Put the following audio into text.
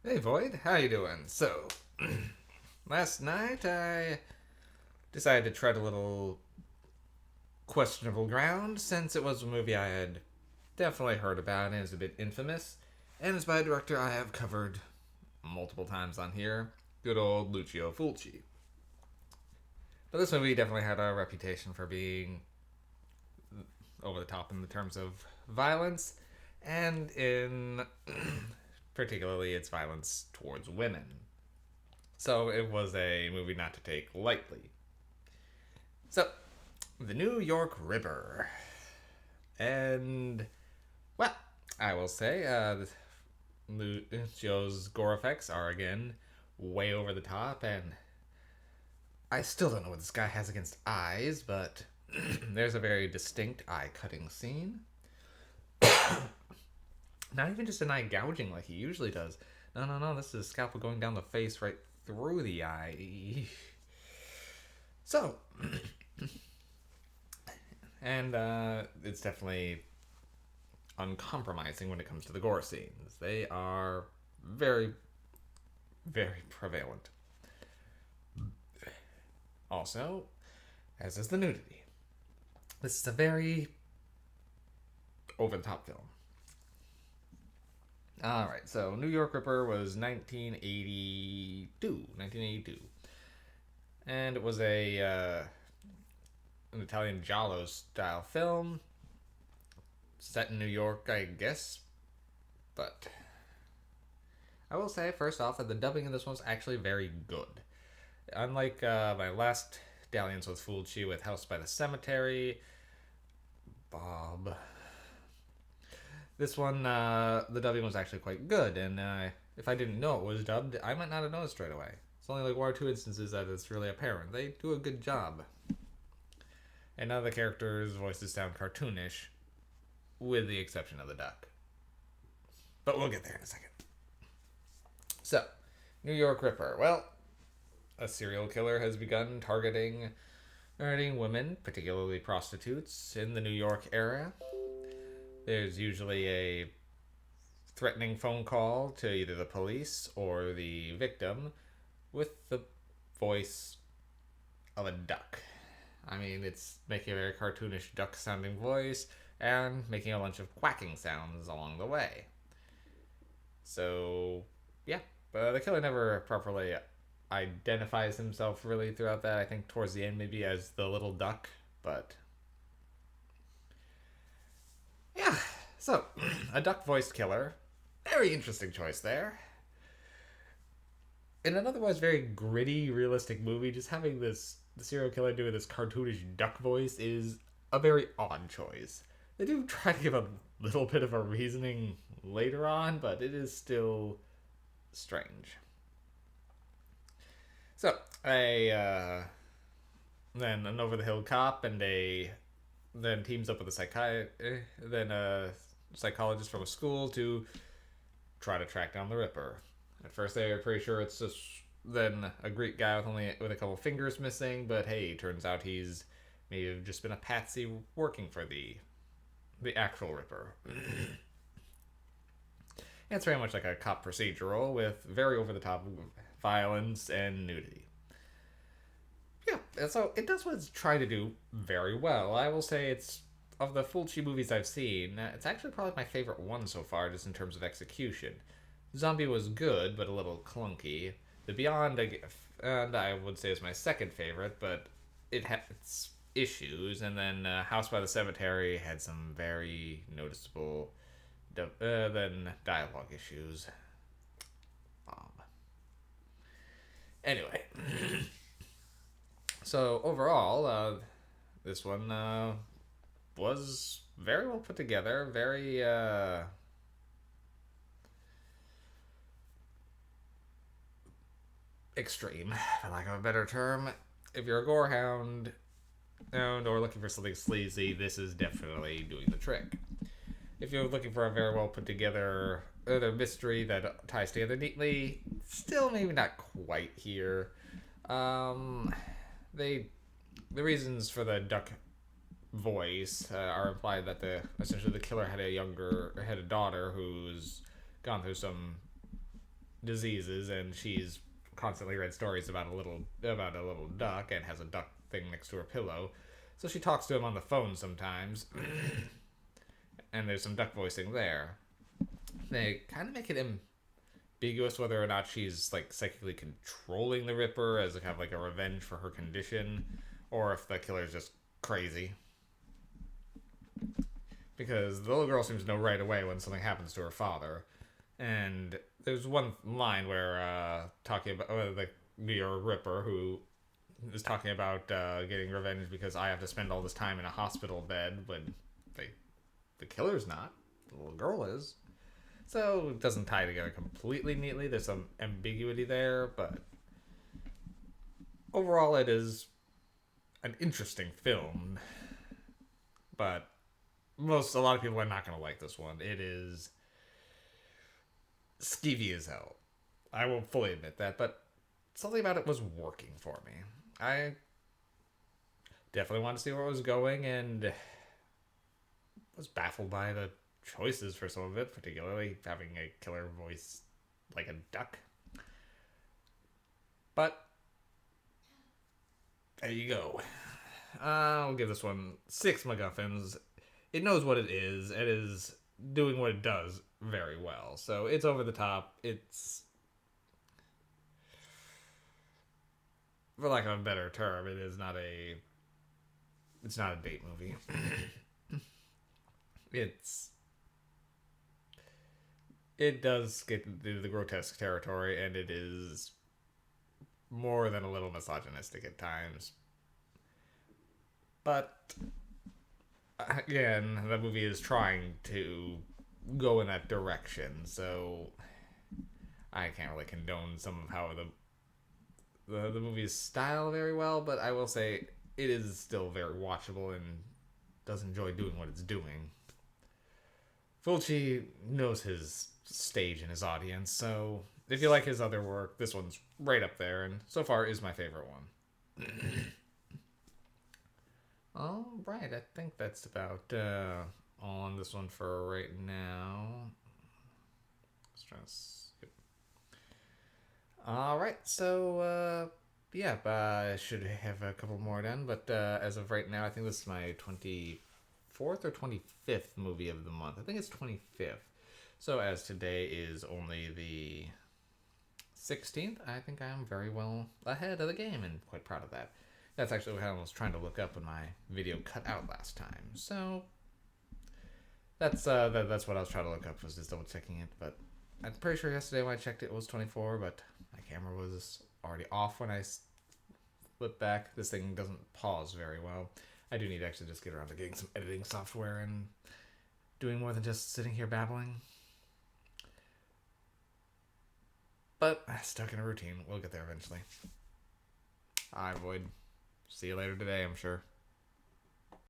Hey Void, how you doing? So, last night I decided to tread a little questionable ground since it was a movie I had definitely heard about and is a bit infamous, and it's by a director I have covered multiple times on here, good old Lucio Fulci. But this movie definitely had a reputation for being over the top in the terms of violence, and in particularly its violence towards women. So it was a movie not to take lightly. So, the New York Ripper. And, well, I will say, Lucio's gore effects are again way over the top, and I still don't know what this guy has against eyes, but there's a very distinct eye cutting scene. Not even just an eye gouging like he usually does. No, no, no, this is scalpel going down the face right through the eye. So, and it's definitely uncompromising when it comes to the gore scenes. They are very, very prevalent. Also, as is the nudity. This is a very over the top film. Alright, so New York Ripper was 1982. And it was an Italian giallo style film set in New York, I guess. But I will say, first off, that the dubbing in this one's actually very good. Unlike my last dalliance with Fulci with House by the Cemetery, Bob. This one, the dubbing was actually quite good, and if I didn't know it was dubbed, I might not have noticed right away. It's only like one or two instances that it's really apparent. They do a good job. And none of the characters' voices sound cartoonish, with the exception of the duck. But we'll get there in a second. So, New York Ripper. Well, a serial killer has begun targeting women, particularly prostitutes, in the New York area. There's usually a threatening phone call to either the police or the victim with the voice of a duck. I mean, it's making a very cartoonish duck sounding voice and making a bunch of quacking sounds along the way. So, yeah. But the killer never properly identifies himself really throughout that. I think towards the end, maybe as the little duck, but yeah. So, a duck voiced killer. Very interesting choice there. In an otherwise very gritty, realistic movie, just having the serial killer doing this cartoonish duck voice is a very odd choice. They do try to give a little bit of a reasoning later on, but it is still strange. So, then an over the hill cop and a then teams up with a psychologist from a school to try to track down the Ripper. At first, they are pretty sure it's just then a Greek guy with a couple fingers missing, but hey, turns out he's maybe just been a patsy working for the actual Ripper. It's very much like a cop procedural with very over the top violence and nudity. Yeah, so it does what it's trying to do very well. I will say it's of the Fulci movies I've seen, it's actually probably my favorite one so far, just in terms of execution. Zombie was good, but a little clunky. The Beyond, and I would say is my second favorite, but it had its issues. And then House by the Cemetery had some very noticeable then dialogue issues. Anyway, so overall, this one was very well put together, very extreme, for lack of a better term. If you're a gorehound or looking for something sleazy, this is definitely doing the trick. If you're looking for a very well put together mystery that ties together neatly, still maybe not quite here. They the reasons for the duck voice are implied that essentially the killer had a daughter who's gone through some diseases, and she's constantly read stories about a little duck and has a duck thing next to her pillow. So she talks to him on the phone sometimes, and there's some duck voicing there. They kind of make it ambiguous whether or not she's like psychically controlling the Ripper as a kind of like a revenge for her condition, or if the killer's just crazy. Because the little girl seems to know right away when something happens to her father. And there's one line where talking about your Ripper, who is talking about getting revenge because I have to spend all this time in a hospital bed when the killer's not. The little girl is. So it doesn't tie together completely neatly. There's some ambiguity there, but overall it is an interesting film. But a lot of people are not going to like this one. It is skeevy as hell. I will fully admit that, but something about it was working for me. I definitely wanted to see where it was going, and was baffled by the choices for some of it, particularly having a killer voice like a duck. But there you go. I'll give this one 6 MacGuffins. It knows what it is. It is doing what it does very well. So it's over the top. It's, for lack of a better term, it's not a date movie. It does get into the grotesque territory, and it is more than a little misogynistic at times. But again, the movie is trying to go in that direction, so I can't really condone some of how the movie's style very well, but I will say it is still very watchable and does enjoy doing what it's doing. Fulci knows his stage and his audience, so if you like his other work, this one's right up there, and so far is my favorite one. All right, I think that's about all on this one for right now. Let's try to skip. All right, so yeah, I should have a couple more done, but as of right now, I think this is my 24th or 25th movie of the month. I think it's 25th. So as today is only the 16th, I think I am very well ahead of the game and quite proud of that. That's actually what I was trying to look up when my video cut out last time. So that's what I was trying to look up, was just double checking it. But I'm pretty sure yesterday when I checked it was 24, but my camera was already off when I flipped back. This thing doesn't pause very well. I do need to actually just get around to getting some editing software and doing more than just sitting here babbling. But stuck in a routine. We'll get there eventually. All right, Void. See you later today, I'm sure.